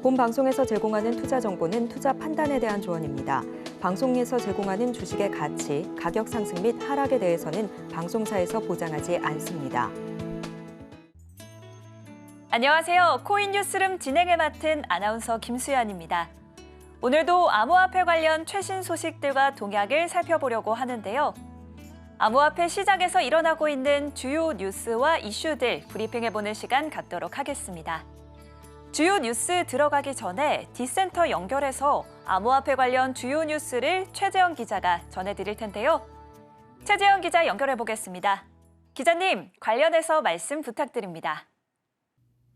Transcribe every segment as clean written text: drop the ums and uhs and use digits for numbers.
본 방송에서 제공하는 투자 정보는 투자 판단에 대한 조언입니다. 방송에서 제공하는 주식의 가치, 가격 상승 및 하락에 대해서는 방송사에서 보장하지 않습니다. 안녕하세요. 코인 뉴스룸 진행을 맡은 아나운서 김수연입니다. 오늘도 암호화폐 관련 최신 소식들과 동향을 살펴보려고 하는데요. 암호화폐 시장에서 일어나고 있는 주요 뉴스와 이슈들 브리핑해보는 시간 갖도록 하겠습니다. 주요 뉴스 들어가기 전에 디센터 연결해서 암호화폐 관련 주요 뉴스를 최재영 기자가 전해드릴 텐데요. 최재영 기자 연결해보겠습니다. 기자님, 관련해서 말씀 부탁드립니다.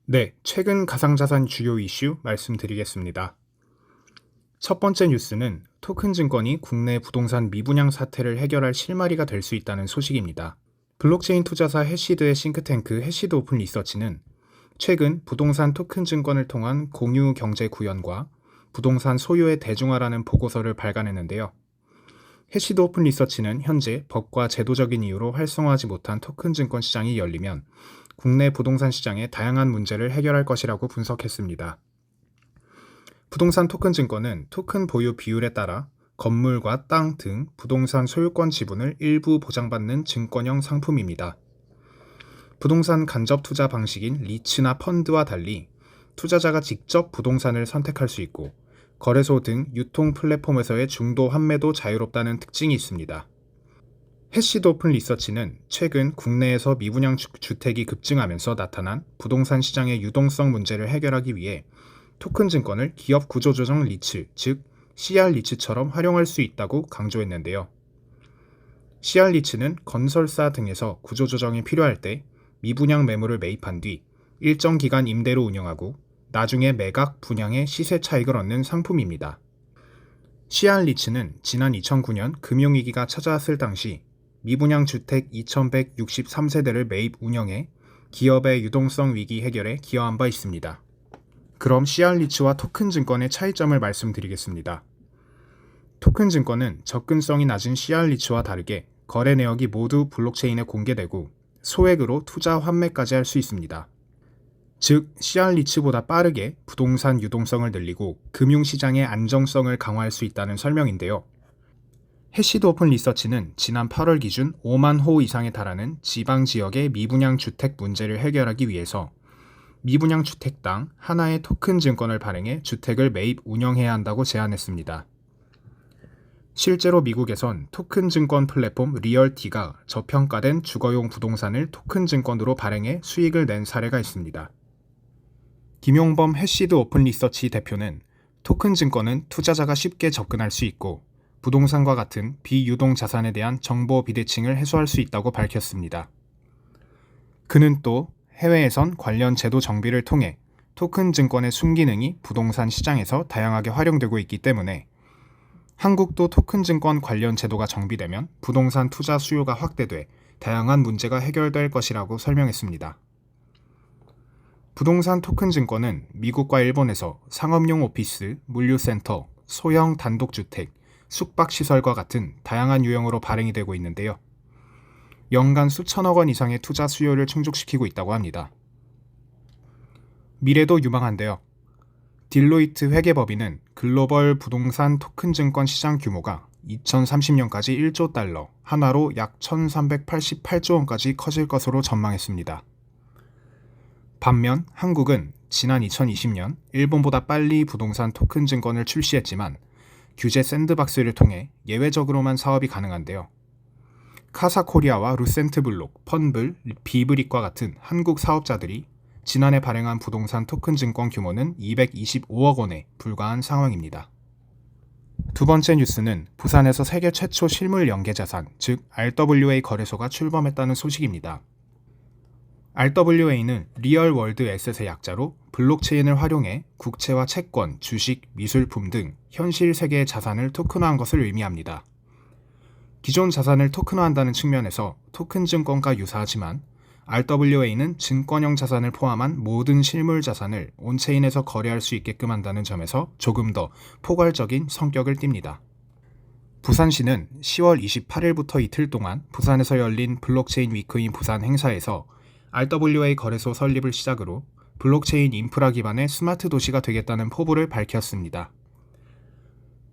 네, 최근 가상자산 주요 이슈 말씀드리겠습니다. 첫 번째 뉴스는 토큰증권이 국내 부동산 미분양 사태를 해결할 실마리가 될 수 있다는 소식입니다. 블록체인 투자사 해시드의 싱크탱크 해시드 오픈 리서치는 최근 부동산 토큰증권을 통한 공유 경제 구현과 부동산 소유의 대중화라는 보고서를 발간했는데요. 해시드 오픈 리서치는 현재 법과 제도적인 이유로 활성화하지 못한 토큰증권 시장이 열리면 국내 부동산 시장의 다양한 문제를 해결할 것이라고 분석했습니다. 부동산 토큰증권은 토큰 보유 비율에 따라 건물과 땅 등 부동산 소유권 지분을 일부 보장받는 증권형 상품입니다. 부동산 간접 투자 방식인 리츠나 펀드와 달리 투자자가 직접 부동산을 선택할 수 있고 거래소 등 유통 플랫폼에서의 중도 환매도 자유롭다는 특징이 있습니다. 해시드 오픈 리서치는 최근 국내에서 미분양 주택이 급증하면서 나타난 부동산 시장의 유동성 문제를 해결하기 위해 토큰 증권을 기업 구조조정 리츠, 즉 CR 리츠처럼 활용할 수 있다고 강조했는데요. CR 리츠는 건설사 등에서 구조조정이 필요할 때 미분양 매물을 매입한 뒤 일정 기간 임대로 운영하고 나중에 매각, 분양의 시세 차익을 얻는 상품입니다. CR 리츠는 지난 2009년 금융위기가 찾아왔을 당시 미분양 주택 2163세대를 매입 운영해 기업의 유동성 위기 해결에 기여한 바 있습니다. 그럼 CR 리츠와 토큰 증권의 차이점을 말씀드리겠습니다. 토큰 증권은 접근성이 낮은 CR 리츠와 다르게 거래 내역이 모두 블록체인에 공개되고 소액으로 투자 환매까지 할 수 있습니다. 즉, CR 리츠보다 빠르게 부동산 유동성을 늘리고 금융시장의 안정성을 강화할 수 있다는 설명인데요. 해시드 오픈 리서치는 지난 8월 기준 5만 호 이상에 달하는 지방 지역의 미분양 주택 문제를 해결하기 위해서 미분양 주택당 하나의 토큰 증권을 발행해 주택을 매입 운영해야 한다고 제안했습니다. 실제로 미국에선 토큰 증권 플랫폼 리얼티가 저평가된 주거용 부동산을 토큰 증권으로 발행해 수익을 낸 사례가 있습니다. 김용범 해시드 오픈 리서치 대표는 토큰 증권은 투자자가 쉽게 접근할 수 있고 부동산과 같은 비유동 자산에 대한 정보 비대칭을 해소할 수 있다고 밝혔습니다. 그는 또 해외에선 관련 제도 정비를 통해 토큰 증권의 순기능이 부동산 시장에서 다양하게 활용되고 있기 때문에 한국도 토큰 증권 관련 제도가 정비되면 부동산 투자 수요가 확대돼 다양한 문제가 해결될 것이라고 설명했습니다. 부동산 토큰 증권은 미국과 일본에서 상업용 오피스, 물류센터, 소형 단독주택, 숙박시설과 같은 다양한 유형으로 발행이 되고 있는데요. 연간 수천억 원 이상의 투자 수요를 충족시키고 있다고 합니다. 미래도 유망한데요. 딜로이트 회계법인은 글로벌 부동산 토큰 증권 시장 규모가 2030년까지 1조 달러, 한화로 약 1388조 원까지 커질 것으로 전망했습니다. 반면 한국은 지난 2020년 일본보다 빨리 부동산 토큰 증권을 출시했지만 규제 샌드박스를 통해 예외적으로만 사업이 가능한데요. 카사코리아와 루센트블록, 펀블, 비브릭과 같은 한국 사업자들이 지난해 발행한 부동산 토큰 증권 규모는 225억 원에 불과한 상황입니다. 두 번째 뉴스는 부산에서 세계 최초 실물 연계자산, 즉 RWA 거래소가 출범했다는 소식입니다. RWA는 리얼 월드 에셋의 약자로 블록체인을 활용해 국채와 채권, 주식, 미술품 등 현실 세계의 자산을 토큰화한 것을 의미합니다. 기존 자산을 토큰화한다는 측면에서 토큰 증권과 유사하지만 RWA는 증권형 자산을 포함한 모든 실물 자산을 온체인에서 거래할 수 있게끔 한다는 점에서 조금 더 포괄적인 성격을 띱니다. 부산시는 10월 28일부터 이틀 동안 부산에서 열린 블록체인 위크인 부산 행사에서 RWA 거래소 설립을 시작으로 블록체인 인프라 기반의 스마트 도시가 되겠다는 포부를 밝혔습니다.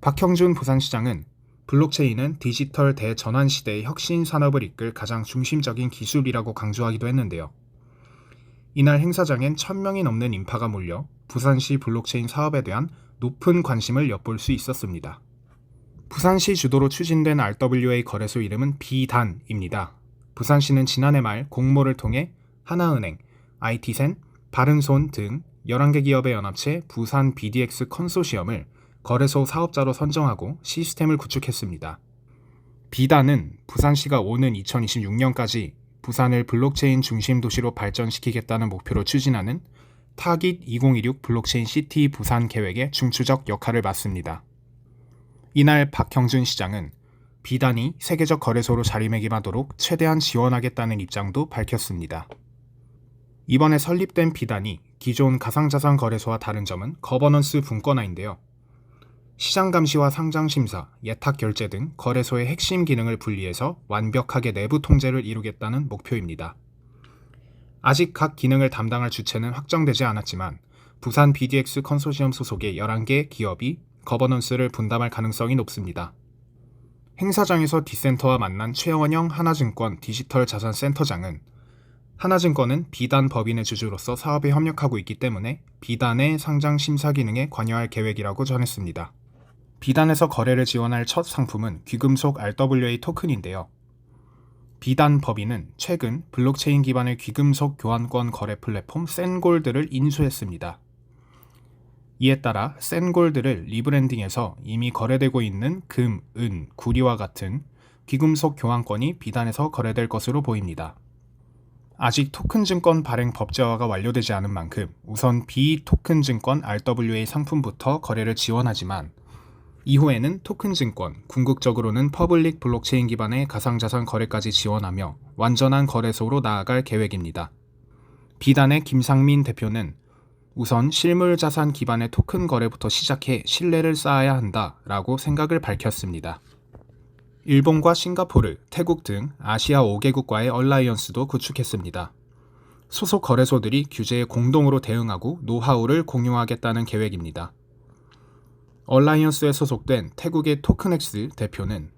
박형준 부산시장은 블록체인은 디지털 대전환 시대의 혁신 산업을 이끌 가장 중심적인 기술이라고 강조하기도 했는데요. 이날 행사장엔 1,000명이 넘는 인파가 몰려 부산시 블록체인 사업에 대한 높은 관심을 엿볼 수 있었습니다. 부산시 주도로 추진된 RWA 거래소 이름은 비단입니다. 부산시는 지난해 말 공모를 통해 하나은행, IT센, 바른손 등 11개 기업의 연합체 부산 BDX 컨소시엄을 거래소 사업자로 선정하고 시스템을 구축했습니다. 비단은 부산시가 오는 2026년까지 부산을 블록체인 중심 도시로 발전시키겠다는 목표로 추진하는 타깃 2026 블록체인 시티 부산 계획의 중추적 역할을 맡습니다. 이날 박형준 시장은 비단이 세계적 거래소로 자리매김하도록 최대한 지원하겠다는 입장도 밝혔습니다. 이번에 설립된 비단이 기존 가상자산 거래소와 다른 점은 거버넌스 분권화인데요. 시장 감시와 상장 심사, 예탁 결제 등 거래소의 핵심 기능을 분리해서 완벽하게 내부 통제를 이루겠다는 목표입니다. 아직 각 기능을 담당할 주체는 확정되지 않았지만 부산 BDX 컨소시엄 소속의 11개 기업이 거버넌스를 분담할 가능성이 높습니다. 행사장에서 디센터와 만난 최원영 하나증권 디지털 자산센터장은 하나증권은 비단 법인의 주주로서 사업에 협력하고 있기 때문에 비단의 상장 심사 기능에 관여할 계획이라고 전했습니다. 비단에서 거래를 지원할 첫 상품은 귀금속 RWA 토큰인데요. 비단 법인은 최근 블록체인 기반의 귀금속 교환권 거래 플랫폼 센골드를 인수했습니다. 이에 따라 센골드를 리브랜딩해서 이미 거래되고 있는 금, 은, 구리와 같은 귀금속 교환권이 비단에서 거래될 것으로 보입니다. 아직 토큰 증권 발행 법제화가 완료되지 않은 만큼 우선 비토큰 증권 RWA 상품부터 거래를 지원하지만 이후에는 토큰 증권, 궁극적으로는 퍼블릭 블록체인 기반의 가상자산 거래까지 지원하며 완전한 거래소로 나아갈 계획입니다. 비단의 김상민 대표는 우선 실물 자산 기반의 토큰 거래부터 시작해 신뢰를 쌓아야 한다라고 생각을 밝혔습니다. 일본과 싱가포르, 태국 등 아시아 5개국과의 얼라이언스도 구축했습니다. 소속 거래소들이 규제에 공동으로 대응하고 노하우를 공유하겠다는 계획입니다. 얼라이언스에 소속된 태국의 토큰엑스 대표는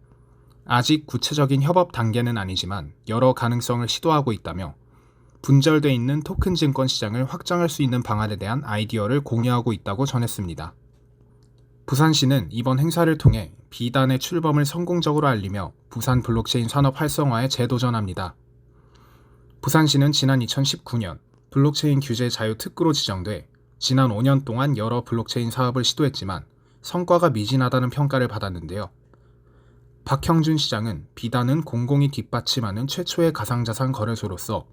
아직 구체적인 협업 단계는 아니지만 여러 가능성을 시도하고 있다며 분절돼 있는 토큰 증권 시장을 확장할 수 있는 방안에 대한 아이디어를 공유하고 있다고 전했습니다. 부산시는 이번 행사를 통해 비단의 출범을 성공적으로 알리며 부산 블록체인 산업 활성화에 재도전합니다. 부산시는 지난 2019년 블록체인 규제 자유 특구로 지정돼 지난 5년 동안 여러 블록체인 사업을 시도했지만 성과가 미진하다는 평가를 받았는데요. 박형준 시장은 비단은 공공이 뒷받침하는 최초의 가상자산 거래소로서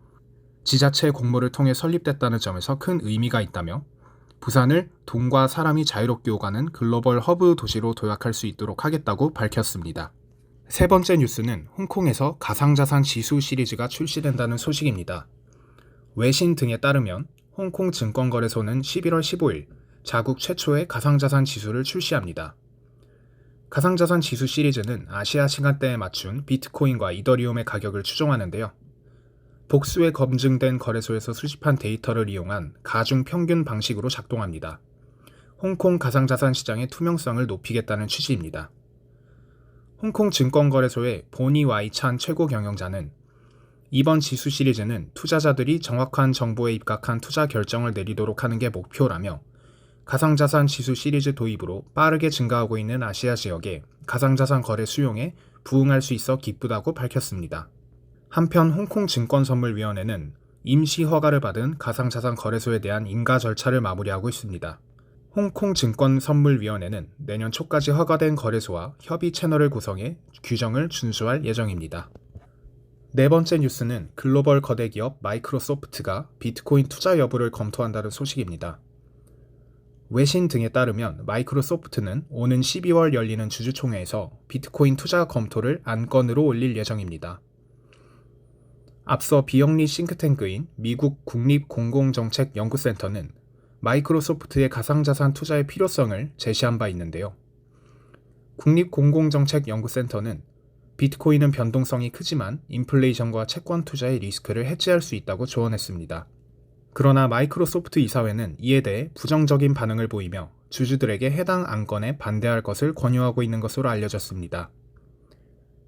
지자체 공모를 통해 설립됐다는 점에서 큰 의미가 있다며 부산을 돈과 사람이 자유롭게 오가는 글로벌 허브 도시로 도약할 수 있도록 하겠다고 밝혔습니다. 세 번째 뉴스는 홍콩에서 가상자산 지수 시리즈가 출시된다는 소식입니다. 외신 등에 따르면 홍콩 증권거래소는 11월 15일 자국 최초의 가상자산 지수를 출시합니다. 가상자산 지수 시리즈는 아시아 시간대에 맞춘 비트코인과 이더리움의 가격을 추종하는데요. 복수에 검증된 거래소에서 수집한 데이터를 이용한 가중평균 방식으로 작동합니다. 홍콩 가상자산 시장의 투명성을 높이겠다는 취지입니다. 홍콩 증권거래소의 보니 와이찬 최고 경영자는 이번 지수 시리즈는 투자자들이 정확한 정보에 입각한 투자 결정을 내리도록 하는 게 목표라며 가상자산 지수 시리즈 도입으로 빠르게 증가하고 있는 아시아 지역의 가상자산 거래 수용에 부응할 수 있어 기쁘다고 밝혔습니다. 한편 홍콩증권선물위원회는 임시 허가를 받은 가상자산 거래소에 대한 인가 절차를 마무리하고 있습니다. 홍콩증권선물위원회는 내년 초까지 허가된 거래소와 협의 채널을 구성해 규정을 준수할 예정입니다. 네 번째 뉴스는 글로벌 거대 기업 마이크로소프트가 비트코인 투자 여부를 검토한다는 소식입니다. 외신 등에 따르면 마이크로소프트는 오는 12월 열리는 주주총회에서 비트코인 투자 검토를 안건으로 올릴 예정입니다. 앞서 비영리 싱크탱크인 미국 국립공공정책연구센터는 마이크로소프트의 가상자산 투자의 필요성을 제시한 바 있는데요. 국립공공정책연구센터는 비트코인은 변동성이 크지만 인플레이션과 채권 투자의 리스크를 해지할 수 있다고 조언했습니다. 그러나 마이크로소프트 이사회는 이에 대해 부정적인 반응을 보이며 주주들에게 해당 안건에 반대할 것을 권유하고 있는 것으로 알려졌습니다.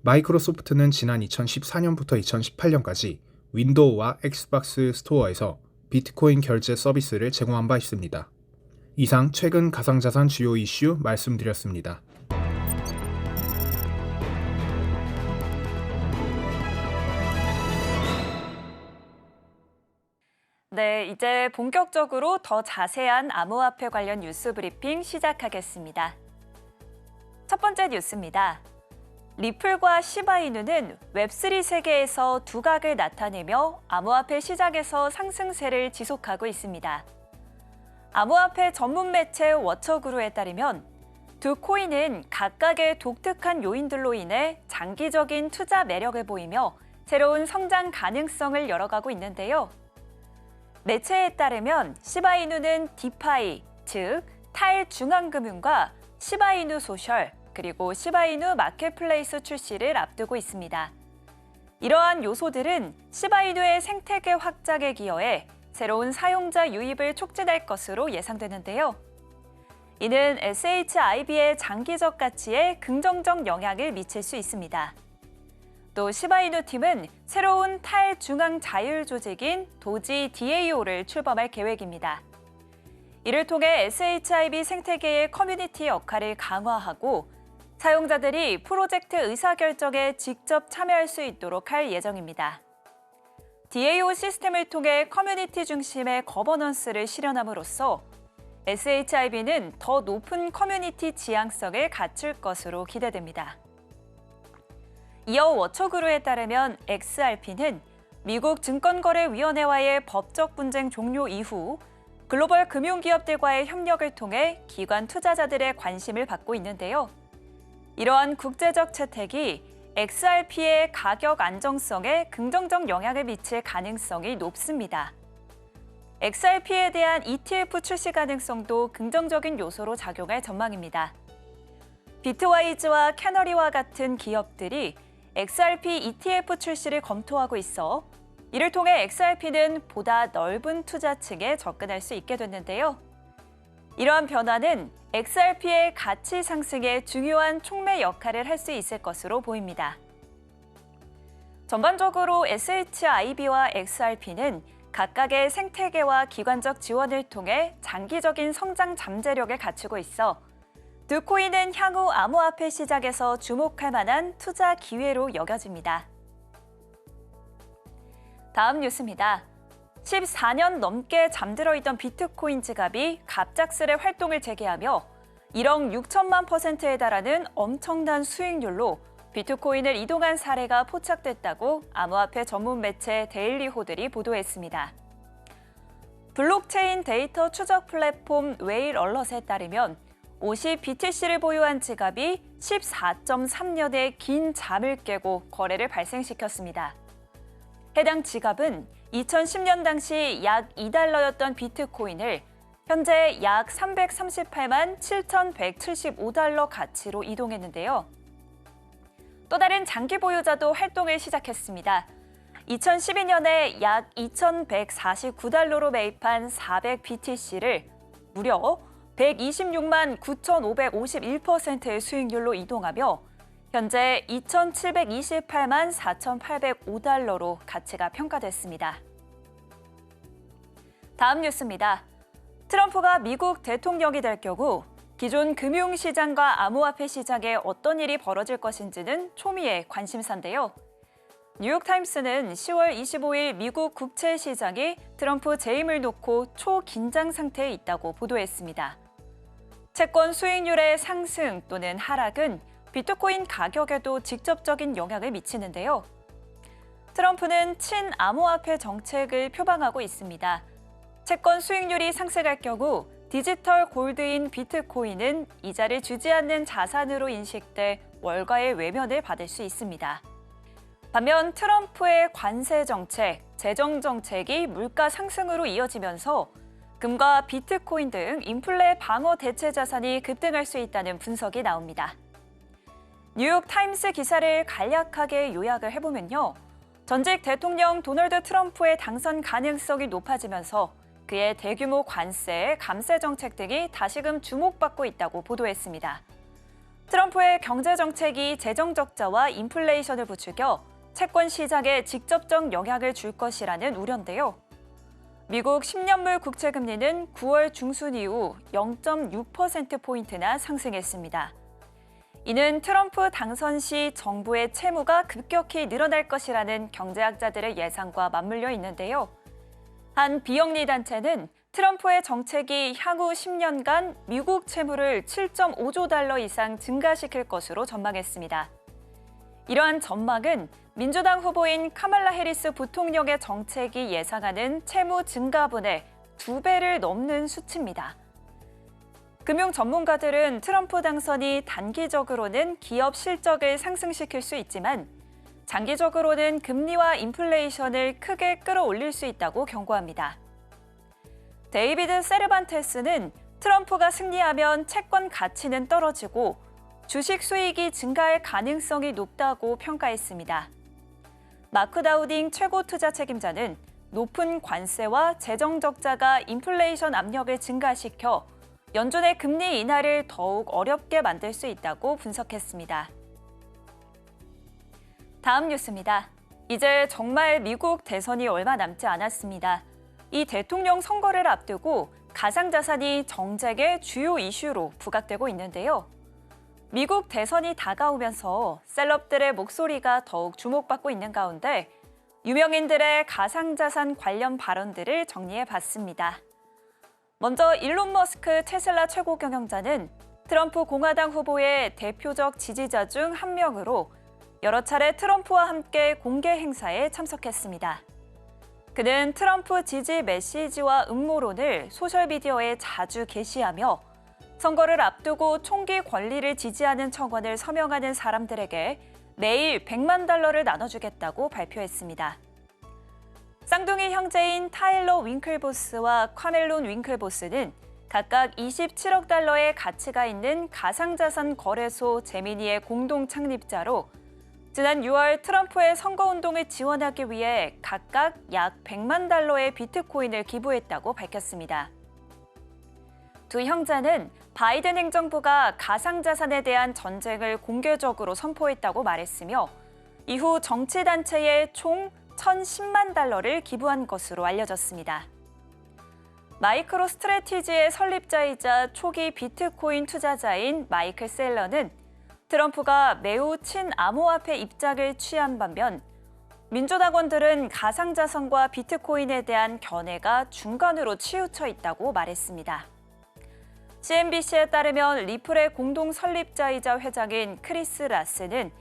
마이크로소프트는 지난 2014년부터 2018년까지 윈도우와 엑스박스 스토어에서 비트코인 결제 서비스를 제공한 바 있습니다. 이상 최근 가상자산 주요 이슈 말씀드렸습니다. 네, 이제 본격적으로 더 자세한 암호화폐 관련 뉴스 브리핑 시작하겠습니다. 첫 번째 뉴스입니다. 리플과 시바이누는 웹3 세계에서 두각을 나타내며 암호화폐 시장에서 상승세를 지속하고 있습니다. 암호화폐 전문 매체 워처그루에 따르면 두 코인은 각각의 독특한 요인들로 인해 장기적인 투자 매력을 보이며 새로운 성장 가능성을 열어가고 있는데요. 매체에 따르면 시바이누는 디파이, 즉 탈중앙금융과 시바이누 소셜, 그리고 시바이누 마켓플레이스 출시를 앞두고 있습니다. 이러한 요소들은 시바이누의 생태계 확장에 기여해 새로운 사용자 유입을 촉진할 것으로 예상되는데요. 이는 SHIB의 장기적 가치에 긍정적 영향을 미칠 수 있습니다. 또 시바이누 팀은 새로운 탈중앙 자율 조직인 도지 DAO를 출범할 계획입니다. 이를 통해 SHIB 생태계의 커뮤니티 역할을 강화하고 사용자들이 프로젝트 의사결정에 직접 참여할 수 있도록 할 예정입니다. DAO 시스템을 통해 커뮤니티 중심의 거버넌스를 실현함으로써 SHIB는 더 높은 커뮤니티 지향성을 갖출 것으로 기대됩니다. 이어 워처그루에 따르면 XRP는 미국 증권거래위원회와의 법적 분쟁 종료 이후 글로벌 금융기업들과의 협력을 통해 기관 투자자들의 관심을 받고 있는데요. 이러한 국제적 채택이 XRP의 가격 안정성에 긍정적 영향을 미칠 가능성이 높습니다. XRP에 대한 ETF 출시 가능성도 긍정적인 요소로 작용할 전망입니다. 비트와이즈와 캐너리와 같은 기업들이 XRP ETF 출시를 검토하고 있어 이를 통해 XRP는 보다 넓은 투자층에 접근할 수 있게 됐는데요. 이러한 변화는 XRP의 가치 상승에 중요한 촉매 역할을 할 수 있을 것으로 보입니다. 전반적으로 SHIB와 XRP는 각각의 생태계와 기관적 지원을 통해 장기적인 성장 잠재력을 갖추고 있어 두 코인은 향후 암호화폐 시장에서 주목할 만한 투자 기회로 여겨집니다. 다음 뉴스입니다. 14년 넘게 잠들어 있던 비트코인 지갑이 갑작스레 활동을 재개하며 1억 6천만 %에 달하는 엄청난 수익률로 비트코인을 이동한 사례가 포착됐다고 암호화폐 전문 매체 데일리호들이 보도했습니다. 블록체인 데이터 추적 플랫폼 웨일 얼럿에 따르면 50BTC를 보유한 지갑이 14.3년의 긴 잠을 깨고 거래를 발생시켰습니다. 해당 지갑은 2010년 당시 약 $2였던 비트코인을 현재 약 338만 7,175달러 가치로 이동했는데요. 또 다른 장기 보유자도 활동을 시작했습니다. 2012년에 약 2,149달러로 매입한 400BTC를 무려 126만 9,551%의 수익률로 이동하며 현재 2,728만 4,805달러로 가치가 평가됐습니다. 다음 뉴스입니다. 트럼프가 미국 대통령이 될 경우 기존 금융시장과 암호화폐 시장에 어떤 일이 벌어질 것인지는 초미의 관심사인데요. 뉴욕타임스는 10월 25일 미국 국채 시장이 트럼프 재임을 놓고 초긴장 상태에 있다고 보도했습니다. 채권 수익률의 상승 또는 하락은 비트코인 가격에도 직접적인 영향을 미치는데요. 트럼프는 친암호화폐 정책을 표방하고 있습니다. 채권 수익률이 상승할 경우 디지털 골드인 비트코인은 이자를 주지 않는 자산으로 인식돼 월가의 외면을 받을 수 있습니다. 반면 트럼프의 관세 정책, 재정 정책이 물가 상승으로 이어지면서 금과 비트코인 등 인플레 방어 대체 자산이 급등할 수 있다는 분석이 나옵니다. 뉴욕타임스 기사를 간략하게 요약을 해보면요. 전직 대통령 도널드 트럼프의 당선 가능성이 높아지면서 그의 대규모 관세, 감세 정책 등이 다시금 주목받고 있다고 보도했습니다. 트럼프의 경제 정책이 재정 적자와 인플레이션을 부추겨 채권 시장에 직접적 영향을 줄 것이라는 우려인데요. 미국 10년물 국채 금리는 9월 중순 이후 0.6%포인트나 상승했습니다. 이는 트럼프 당선 시 정부의 채무가 급격히 늘어날 것이라는 경제학자들의 예상과 맞물려 있는데요. 한 비영리 단체는 트럼프의 정책이 향후 10년간 미국 채무를 7.5조 달러 이상 증가시킬 것으로 전망했습니다. 이러한 전망은 민주당 후보인 카말라 해리스 부통령의 정책이 예상하는 채무 증가분의 2배를 넘는 수치입니다. 금융 전문가들은 트럼프 당선이 단기적으로는 기업 실적을 상승시킬 수 있지만 장기적으로는 금리와 인플레이션을 크게 끌어올릴 수 있다고 경고합니다. 데이비드 세르반테스는 트럼프가 승리하면 채권 가치는 떨어지고 주식 수익이 증가할 가능성이 높다고 평가했습니다. 마크 다우딩 최고 투자 책임자는 높은 관세와 재정 적자가 인플레이션 압력을 증가시켜 연준의 금리 인하를 더욱 어렵게 만들 수 있다고 분석했습니다. 다음 뉴스입니다. 이제 정말 미국 대선이 얼마 남지 않았습니다. 이 대통령 선거를 앞두고 가상자산이 정책의 주요 이슈로 부각되고 있는데요. 미국 대선이 다가오면서 셀럽들의 목소리가 더욱 주목받고 있는 가운데 유명인들의 가상자산 관련 발언들을 정리해봤습니다. 먼저 일론 머스크 테슬라 최고 경영자는 트럼프 공화당 후보의 대표적 지지자 중 한 명으로 여러 차례 트럼프와 함께 공개 행사에 참석했습니다. 그는 트럼프 지지 메시지와 음모론을 소셜미디어에 자주 게시하며 선거를 앞두고 총기 권리를 지지하는 청원을 서명하는 사람들에게 매일 100만 달러를 나눠주겠다고 발표했습니다. 쌍둥이 형제인 타일러 윙클보스와 카멜론 윙클보스는 각각 27억 달러의 가치가 있는 가상자산 거래소 제미니의 공동 창립자로 지난 6월 트럼프의 선거운동을 지원하기 위해 각각 약 100만 달러의 비트코인을 기부했다고 밝혔습니다. 두 형제는 바이든 행정부가 가상자산에 대한 전쟁을 공개적으로 선포했다고 말했으며 이후 정치단체에 총 1,010만 달러를 기부한 것으로 알려졌습니다. 마이크로 스트래티지의 설립자이자 초기 비트코인 투자자인 마이클 셀러는 트럼프가 매우 친암호화폐 입장을 취한 반면 민주당원들은 가상자산과 비트코인에 대한 견해가 중간으로 치우쳐 있다고 말했습니다. CNBC에 따르면 리플의 공동 설립자이자 회장인 크리스 라스는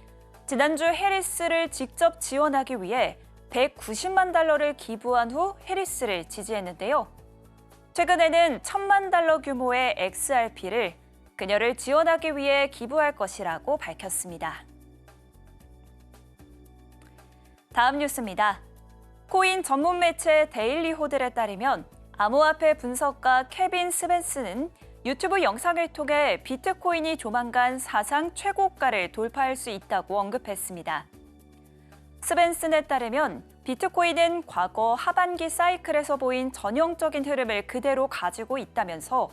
지난주 해리스를 직접 지원하기 위해 190만 달러를 기부한 후 해리스를 지지했는데요. 최근에는 1,000만 달러 규모의 XRP를 그녀를 지원하기 위해 기부할 것이라고 밝혔습니다. 다음 뉴스입니다. 코인 전문 매체 데일리 호들에 따르면 암호화폐 분석가 케빈 스벤스는 유튜브 영상을 통해 비트코인이 조만간 사상 최고가를 돌파할 수 있다고 언급했습니다. 스벤슨에 따르면 비트코인은 과거 하반기 사이클에서 보인 전형적인 흐름을 그대로 가지고 있다면서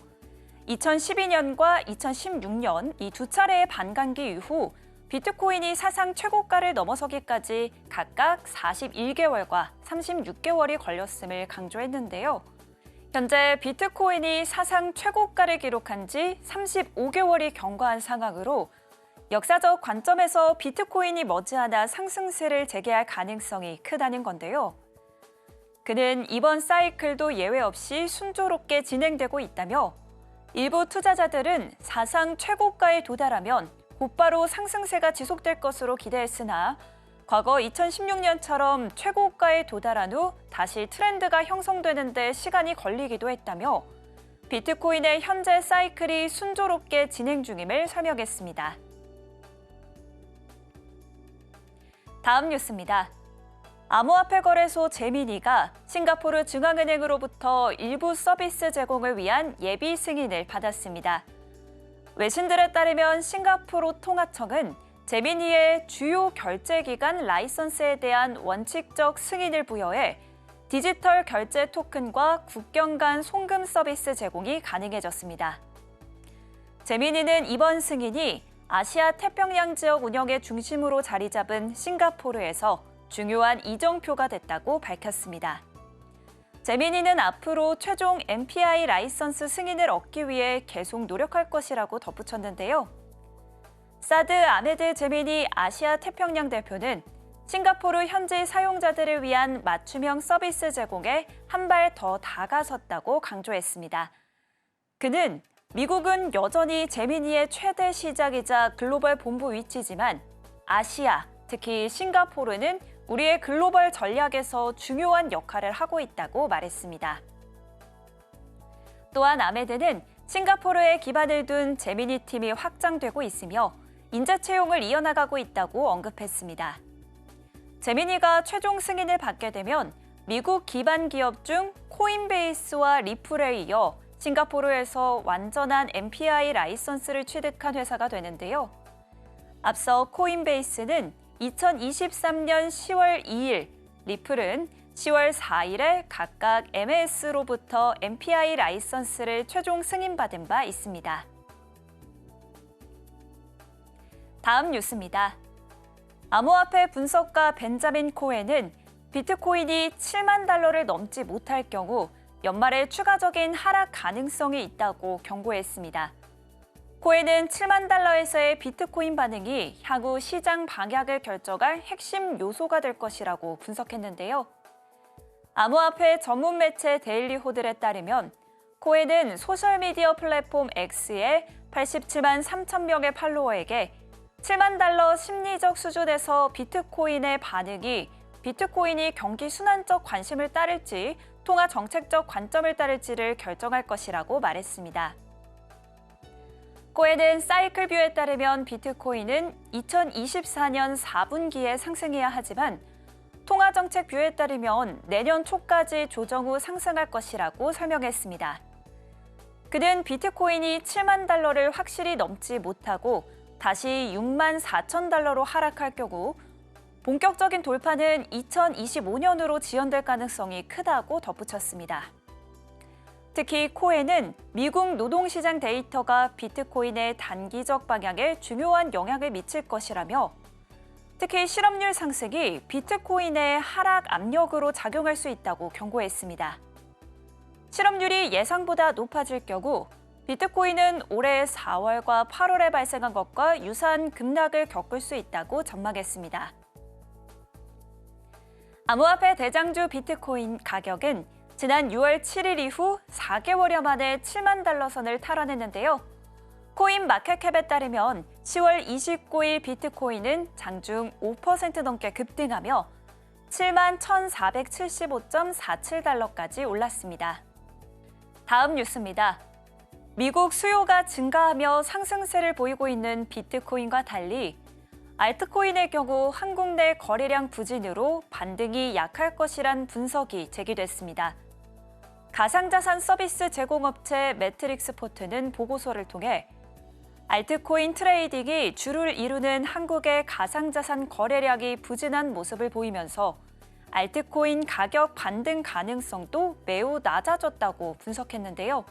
2012년과 2016년 이 두 차례의 반감기 이후 비트코인이 사상 최고가를 넘어서기까지 각각 41개월과 36개월이 걸렸음을 강조했는데요. 현재 비트코인이 사상 최고가를 기록한 지 35개월이 경과한 상황으로 역사적 관점에서 비트코인이 머지않아 상승세를 재개할 가능성이 크다는 건데요. 그는 이번 사이클도 예외 없이 순조롭게 진행되고 있다며 일부 투자자들은 사상 최고가에 도달하면 곧바로 상승세가 지속될 것으로 기대했으나 과거 2016년처럼 최고가에 도달한 후 다시 트렌드가 형성되는 데 시간이 걸리기도 했다며 비트코인의 현재 사이클이 순조롭게 진행 중임을 설명했습니다. 다음 뉴스입니다. 암호화폐 거래소 제미니가 싱가포르 중앙은행으로부터 일부 서비스 제공을 위한 예비 승인을 받았습니다. 외신들에 따르면 싱가포르 통화청은 제미니의 주요 결제기관 라이선스에 대한 원칙적 승인을 부여해 디지털 결제 토큰과 국경 간 송금 서비스 제공이 가능해졌습니다. 재민이는 이번 승인이 아시아 태평양 지역 운영의 중심으로 자리 잡은 싱가포르에서 중요한 이정표가 됐다고 밝혔습니다. 재민이는 앞으로 최종 MPI 라이선스 승인을 얻기 위해 계속 노력할 것이라고 덧붙였는데요. 사드 아메드 재민이 아시아 태평양 대표는 싱가포르 현지 사용자들을 위한 맞춤형 서비스 제공에 한 발 더 다가섰다고 강조했습니다. 그는 미국은 여전히 재민이의 최대 시장이자 글로벌 본부 위치지만 아시아, 특히 싱가포르는 우리의 글로벌 전략에서 중요한 역할을 하고 있다고 말했습니다. 또한 아메드는 싱가포르에 기반을 둔 재민이 팀이 확장되고 있으며 인재 채용을 이어나가고 있다고 언급했습니다. 재민이가 최종 승인을 받게 되면 미국 기반 기업 중 코인베이스와 리플에 이어 싱가포르에서 완전한 MPI 라이선스를 취득한 회사가 되는데요. 앞서 코인베이스는 2023년 10월 2일, 리플은 10월 4일에 각각 MAS로부터 MPI 라이선스를 최종 승인받은 바 있습니다. 다음 뉴스입니다. 암호화폐 분석가 벤자민 코엔은 비트코인이 7만 달러를 넘지 못할 경우 연말에 추가적인 하락 가능성이 있다고 경고했습니다. 코엔은 7만 달러에서의 비트코인 반응이 향후 시장 방향을 결정할 핵심 요소가 될 것이라고 분석했는데요. 암호화폐 전문 매체 데일리 호들에 따르면 코엔은 소셜미디어 플랫폼 X의 87만 3천 명의 팔로워에게 7만 달러 심리적 수준에서 비트코인의 반응이 비트코인이 경기 순환적 관심을 따를지 통화 정책적 관점을 따를지를 결정할 것이라고 말했습니다. 코엔은 사이클뷰에 따르면 비트코인은 2024년 4분기에 상승해야 하지만 통화정책뷰에 따르면 내년 초까지 조정 후 상승할 것이라고 설명했습니다. 그는 비트코인이 7만 달러를 확실히 넘지 못하고 다시 6만 4천 달러로 하락할 경우 본격적인 돌파는 2025년으로 지연될 가능성이 크다고 덧붙였습니다. 특히 코엔은 미국 노동시장 데이터가 비트코인의 단기적 방향에 중요한 영향을 미칠 것이라며 특히 실업률 상승이 비트코인의 하락 압력으로 작용할 수 있다고 경고했습니다. 실업률이 예상보다 높아질 경우 비트코인은 올해 4월과 8월에 발생한 것과 유사한 급락을 겪을 수 있다고 전망했습니다. 암호화폐 대장주 비트코인 가격은 지난 6월 7일 이후 4개월여 만에 7만 달러 선을 탈환했는데요. 코인 마켓캡에 따르면 10월 29일 비트코인은 장중 5% 넘게 급등하며 7만 1,475.47달러까지 올랐습니다. 다음 뉴스입니다. 미국 수요가 증가하며 상승세를 보이고 있는 비트코인과 달리 알트코인의 경우 한국 내 거래량 부진으로 반등이 약할 것이란 분석이 제기됐습니다. 가상자산 서비스 제공업체 매트릭스포트는 보고서를 통해 알트코인 트레이딩이 주를 이루는 한국의 가상자산 거래량이 부진한 모습을 보이면서 알트코인 가격 반등 가능성도 매우 낮아졌다고 분석했는데요.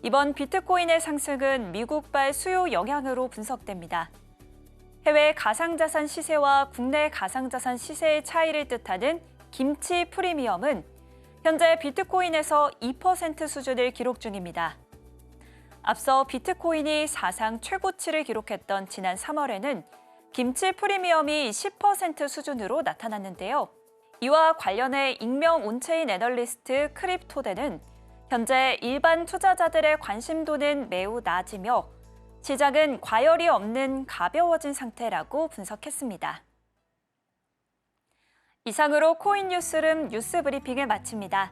이번 비트코인의 상승은 미국발 수요 영향으로 분석됩니다. 해외 가상자산 시세와 국내 가상자산 시세의 차이를 뜻하는 김치 프리미엄은 현재 비트코인에서 2% 수준을 기록 중입니다. 앞서 비트코인이 사상 최고치를 기록했던 지난 3월에는 김치 프리미엄이 10% 수준으로 나타났는데요. 이와 관련해 익명 온체인 애널리스트 크립토대는 현재 일반 투자자들의 관심도는 매우 낮으며 시장은 과열이 없는 가벼워진 상태라고 분석했습니다. 이상으로 코인 뉴스룸 뉴스 브리핑을 마칩니다.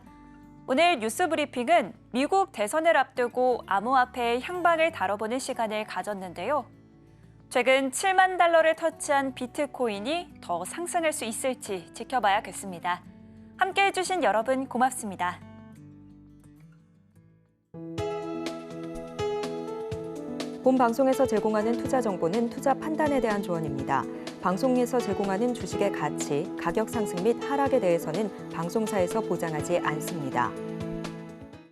오늘 뉴스 브리핑은 미국 대선을 앞두고 암호화폐의 향방을 다뤄보는 시간을 가졌는데요. 최근 7만 달러를 터치한 비트코인이 더 상승할 수 있을지 지켜봐야겠습니다. 함께해 주신 여러분 고맙습니다. 본 방송에서 제공하는 투자 정보는 투자 판단에 대한 조언입니다. 방송에서 제공하는 주식의 가치, 가격 상승 및 하락에 대해서는 방송사에서 보장하지 않습니다.